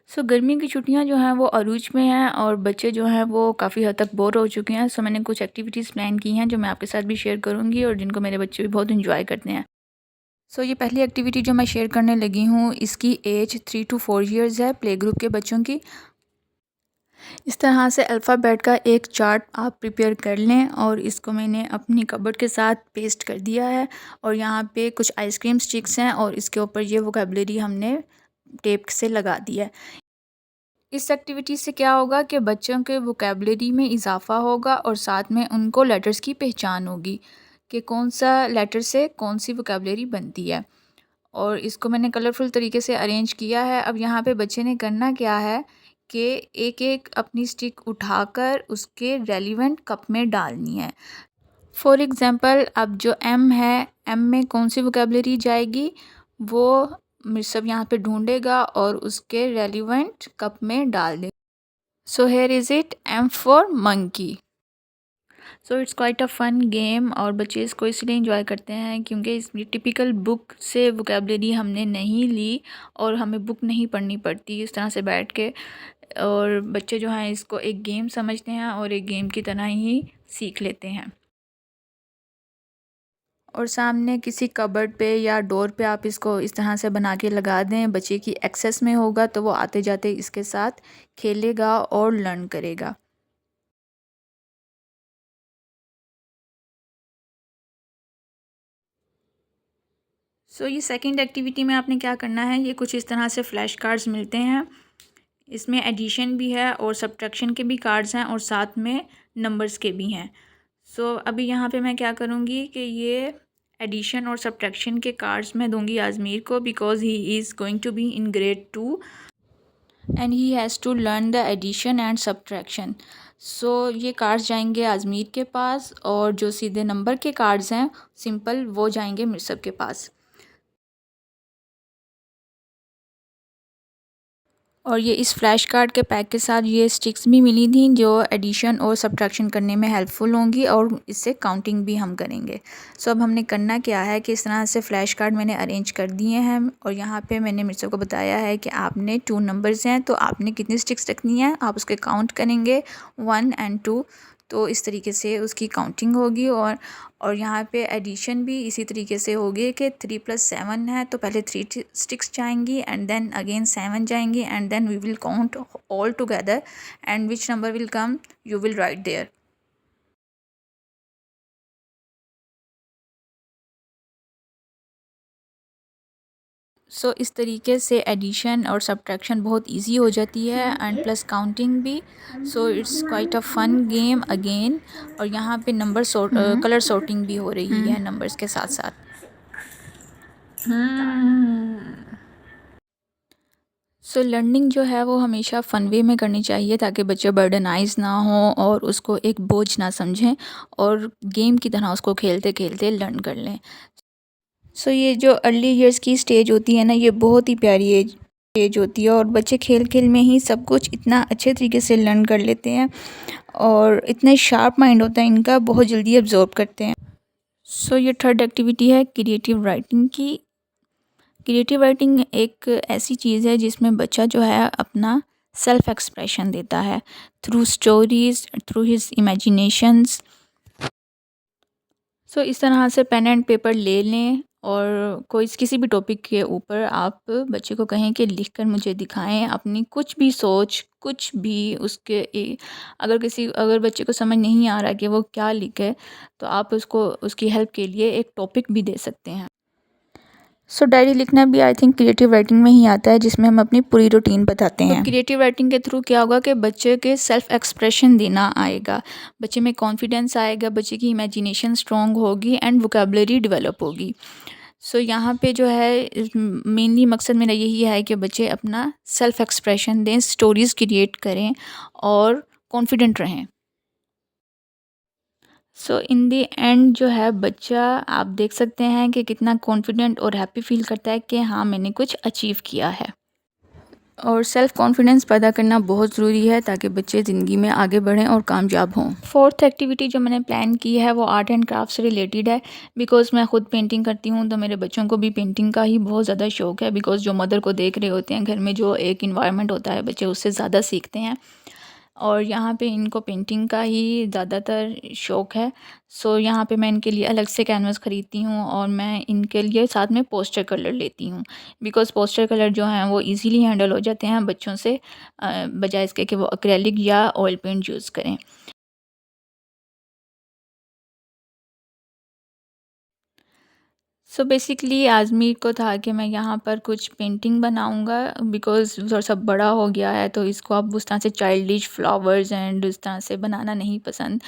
गर्मी की छुट्टियां जो हैं वो अरूज में हैं और बच्चे जो हैं वो काफ़ी हद तक बोर हो चुके हैं। मैंने कुछ एक्टिविटीज़ प्लान की हैं जो मैं आपके साथ भी शेयर करूंगी और जिनको मेरे बच्चे भी बहुत इंजॉय करते हैं। ये पहली एक्टिविटी जो मैं शेयर करने लगी हूँ, इसकी एज 3 to 4 ईयर्स है, प्ले ग्रुप के बच्चों की। इस तरह से अल्फ़ाबेट का एक चार्ट आप प्रिपेयर कर लें और इसको मैंने अपनी कबर्ड के साथ पेस्ट कर दिया है। और यहाँ पे कुछ आइसक्रीम स्टिक्स हैं और इसके ऊपर ये वोकेबलरी हमने टेप से लगा दी है। इस एक्टिविटी से क्या होगा कि बच्चों के वोकेबलरी में इजाफ़ा होगा और साथ में उनको लेटर्स की पहचान होगी कि कौन सा लेटर से कौन सी वोकेबलरी बनती है। और इसको मैंने कलरफुल तरीके से अरेंज किया है। अब यहाँ पे बच्चे ने करना क्या है कि एक एक अपनी स्टिक उठाकर उसके रेलिवेंट कप में डालनी है। फॉर एग्ज़ाम्पल, अब जो एम है, एम में कौन सी वोकेबलरी जाएगी वो सब यहाँ पे ढूंढेगा और उसके रेलिवेंट कप में डाल देगा। Here is it, M for monkey. It's quite a fun game और बच्चे इसको इसलिए इंजॉय करते हैं क्योंकि इसमें टिपिकल बुक से वोकेबलरी हमने नहीं ली और हमें बुक नहीं पढ़नी पड़ती इस तरह से बैठ के। और बच्चे जो हैं इसको एक गेम समझते हैं और एक गेम की तरह ही सीख लेते हैं। और सामने किसी कबर्ड पे या डोर पे आप इसको इस तरह से बना के लगा दें, बच्चे की एक्सेस में होगा तो वो आते जाते इसके साथ खेलेगा और लर्न करेगा। ये सेकंड एक्टिविटी में आपने क्या करना है, ये कुछ इस तरह से फ्लैश कार्ड्स मिलते हैं। इसमें एडिशन भी है और सब्ट्रैक्शन के भी कार्ड्स हैं और साथ में नंबर्स के भी हैं। अभी यहाँ पे मैं क्या करूँगी कि ये एडिशन और सब्ट्रैक्शन के कार्ड्स मैं दूंगी आज़मीर को, because he is going to be in grade 2 and he has to learn the addition and subtraction. ये कार्ड्स जाएंगे आज़मीर के पास और जो सीधे नंबर के कार्ड्स हैं सिंपल, वो जाएंगे मिर्सब के पास। और ये इस फ्लैश कार्ड के पैक के साथ ये स्टिक्स भी मिली थी जो एडिशन और सब्ट्रैक्शन करने में हेल्पफुल होंगी और इससे काउंटिंग भी हम करेंगे। अब हमने करना क्या है कि इस तरह से फ्लैश कार्ड मैंने अरेंज कर दिए हैं और यहाँ पे मैंने मेरे सबको बताया है कि आपने 2 नंबर्स हैं तो आपने कितनी स्टिक्स रखनी है, आप उसके काउंट करेंगे 1 and 2। तो इस तरीके से उसकी काउंटिंग होगी। और यहाँ पे एडिशन भी इसी तरीके से होगी कि 3 + 7 है तो पहले 3 स्टिक्स जाएंगी एंड देन अगेन 7 जाएंगी and then we will count all together and which number will come you will write there. इस तरीके से एडिशन और सब्ट्रैक्शन बहुत इजी हो जाती है एंड प्लस काउंटिंग भी। It's quite a fun game again. और यहाँ पे नंबर कलर सॉर्टिंग भी हो रही है नंबर्स के साथ साथ। लर्निंग जो है वो हमेशा फ़न वे में करनी चाहिए ताकि बच्चे बर्डनाइज ना हो और उसको एक बोझ ना समझें और गेम की तरह उसको खेलते खेलते लर्न कर लें। ये जो अर्ली ईयर्स की स्टेज होती है ना, ये बहुत ही प्यारी एज होती है और बच्चे खेल खेल में ही सब कुछ इतना अच्छे तरीके से लर्न कर लेते हैं और इतना शार्प माइंड होता है इनका, बहुत जल्दी एब्जॉर्ब करते हैं। ये थर्ड एक्टिविटी है क्रिएटिव राइटिंग की। क्रिएटिव राइटिंग एक ऐसी चीज़ है जिसमें बच्चा जो है अपना सेल्फ एक्सप्रेशन देता है through stories, through his imaginations. इस तरह से पेन एंड पेपर ले लें और कोई किसी भी टॉपिक के ऊपर आप बच्चे को कहें कि लिखकर मुझे दिखाएं अपनी कुछ भी सोच, कुछ भी उसके अगर बच्चे को समझ नहीं आ रहा कि वो क्या लिखे तो आप उसको उसकी हेल्प के लिए एक टॉपिक भी दे सकते हैं। डायरी लिखना भी आई थिंक क्रिएटिव राइटिंग में ही आता है जिसमें हम अपनी पूरी रूटीन बताते हैं। क्रिएटिव राइटिंग के थ्रू क्या होगा कि बच्चे के सेल्फ एक्सप्रेशन देना आएगा, बच्चे में कॉन्फिडेंस आएगा, बच्चे की इमेजिनेशन स्ट्रॉन्ग होगी एंड वोकेबलरी डेवलप होगी। यहाँ पे जो है मेनली मकसद मेरा यही है कि बच्चे अपना सेल्फ एक्सप्रेशन दें, स्टोरीज़ क्रिएट करें और कॉन्फिडेंट रहें। इन दी एंड जो है बच्चा, आप देख सकते हैं कि कितना कॉन्फिडेंट और हैप्पी फील करता है कि हाँ मैंने कुछ अचीव किया है। और सेल्फ़ कॉन्फिडेंस पैदा करना बहुत ज़रूरी है ताकि बच्चे ज़िंदगी में आगे बढ़ें और कामयाब हों। फोर्थ एक्टिविटी जो मैंने प्लान की है वो आर्ट एंड क्राफ्ट से रिलेटेड है। बिकॉज़ मैं खुद पेंटिंग करती हूँ तो मेरे बच्चों को भी पेंटिंग का ही बहुत ज़्यादा शौक़ है। बिकॉज़ जो मदर को देख रहे होते हैं घर में, जो एक इन्वायरमेंट होता है, बच्चे उससे ज़्यादा सीखते हैं। और यहाँ पे इनको पेंटिंग का ही ज़्यादातर शौक़ है। सो यहाँ पे मैं इनके लिए अलग से कैनवस ख़रीदती हूँ और मैं इनके लिए साथ में पोस्टर कलर लेती हूँ। बिकॉज़ पोस्टर कलर जो हैं वो इजीली हैंडल हो जाते हैं बच्चों से, बजाय इसके कि वो एक्रेलिक या ऑयल पेंट यूज़ करें। सो बेसिकली आज़मी को था कि मैं यहाँ पर कुछ पेंटिंग बनाऊँगा। बिकॉज़ थोड़ा सा बड़ा हो गया है तो इसको अब उस तरह से चाइल्डिश फ्लावर्स एंड उस तरह से बनाना नहीं पसंद।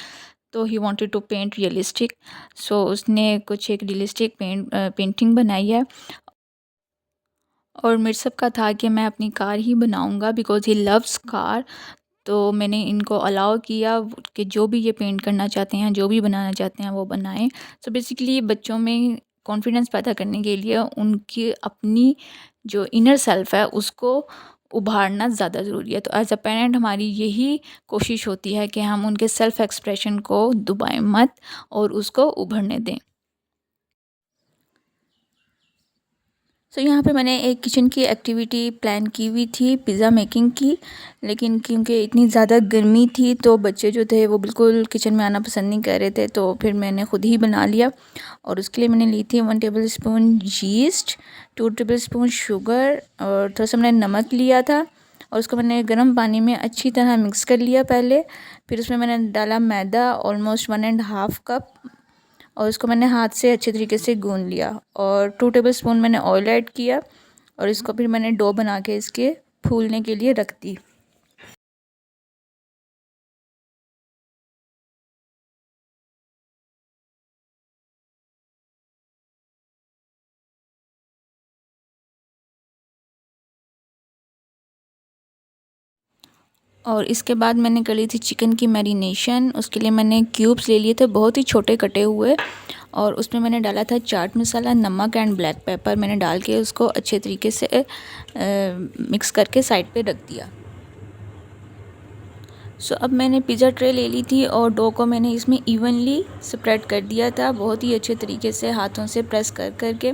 तो he wanted to paint realistic. So उसने कुछ एक रियलिस्टिक पेंटिंग बनाई है। और मेरे सबका था कि मैं अपनी कार ही बनाऊँगा बिकॉज़ ही लव्स कार। तो मैंने इनको अलाउ किया कि जो भी ये पेंट करना चाहते हैं, जो भी बनाना चाहते हैं वो बनाएँ। सो बेसिकली बच्चों में कॉन्फिडेंस पैदा करने के लिए उनकी अपनी जो इनर सेल्फ है उसको उभारना ज़्यादा ज़रूरी है। तो एज़ अ पेरेंट हमारी यही कोशिश होती है कि हम उनके सेल्फ एक्सप्रेशन को दबाएँ मत और उसको उभरने दें। सो यहाँ पे मैंने एक किचन की एक्टिविटी प्लान की हुई थी पिज़्ज़ा मेकिंग की। लेकिन क्योंकि इतनी ज़्यादा गर्मी थी तो बच्चे जो थे वो बिल्कुल किचन में आना पसंद नहीं कर रहे थे, तो फिर मैंने ख़ुद ही बना लिया। और उसके लिए मैंने ली थी 1 table spoon yeast, 2 table spoon sugar और थोड़ा सा मैंने नमक लिया था। और उसको मैंने गर्म पानी में अच्छी तरह मिक्स कर लिया पहले। फिर उसमें मैंने डाला मैदा ऑलमोस्ट 1.5 कप और उसको मैंने हाथ से अच्छे तरीके से गूंद लिया। और 2 टेबलस्पून मैंने ऑयल ऐड किया और इसको फिर मैंने डो बना के इसके फूलने के लिए रख दी। और इसके बाद मैंने कर ली थी चिकन की मैरिनेशन। उसके लिए मैंने क्यूब्स ले लिए थे बहुत ही छोटे कटे हुए, और उसमें मैंने डाला था चाट मसाला, नमक एंड ब्लैक पेपर। मैंने डाल के उसको अच्छे तरीके से मिक्स करके साइड पे रख दिया। सो अब मैंने पिज़्ज़ा ट्रे ले ली थी और डो को मैंने इसमें इवनली स्प्रेड कर दिया था बहुत ही अच्छे तरीके से हाथों से प्रेस कर करके।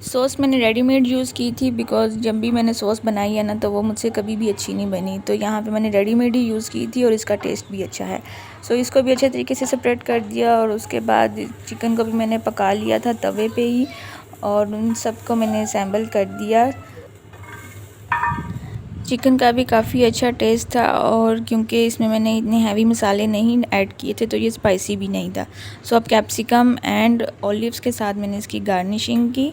सॉस मैंने रेडीमेड यूज़ की थी बिकॉज़ जब भी मैंने सॉस बनाई है ना तो वो मुझसे कभी भी अच्छी नहीं बनी। तो यहाँ पे मैंने रेडीमेड ही यूज़ की थी और इसका टेस्ट भी अच्छा है। सो इसको भी अच्छे तरीके से सेपरेट कर दिया और उसके बाद चिकन को भी मैंने पका लिया था तवे पे ही, और उन सबको मैंने असेंबल कर दिया। चिकन का भी काफ़ी अच्छा टेस्ट था और क्योंकि इसमें मैंने इतने हैवी मसाले नहीं ऐड किए थे तो ये स्पाइसी भी नहीं था। सो अब कैप्सिकम एंड ऑलिव्स के साथ मैंने इसकी गार्निशिंग की।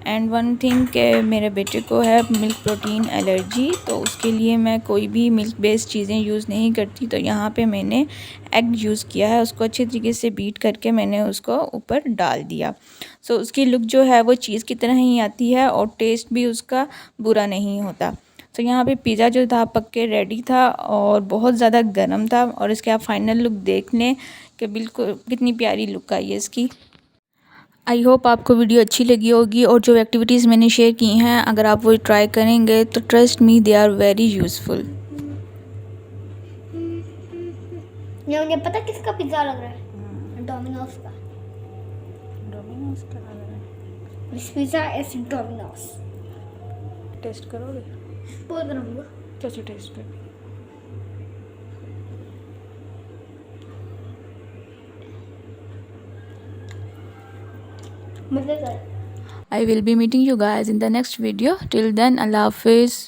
एंड वन थिंग कि मेरे बेटे को है मिल्क प्रोटीन एलर्जी, तो उसके लिए मैं कोई भी मिल्क बेस्ड चीज़ें यूज़ नहीं करती। तो यहाँ पे मैंने एग यूज़ किया है, उसको अच्छे तरीके से बीट करके मैंने उसको ऊपर डाल दिया। सो उसकी लुक जो है वो चीज़ की तरह ही आती है और टेस्ट भी उसका बुरा नहीं होता। तो यहाँ पे पिज़्ज़ा जो था पक के रेडी था और बहुत ज़्यादा गर्म था, और इसके आप फाइनल लुक देख लें कि बिल्कुल कितनी प्यारी लुक आई है इसकी। आई होप आपको वीडियो अच्छी लगी होगी, और जो एक्टिविटीज़ मैंने शेयर की हैं अगर आप वो ट्राई करेंगे तो trust me they are very useful. ये मुझे पता किसका पिज़्ज़ा लग रहा है? डोमिनोज का। डोमिनोज का लग रहा है। This pizza is Domino's. Taste करोगे? बहुत करूँगा। कैसे टेस्ट कर? मज़ेदार। I will be meeting you guys in the next video. Till then, Allah Hafiz.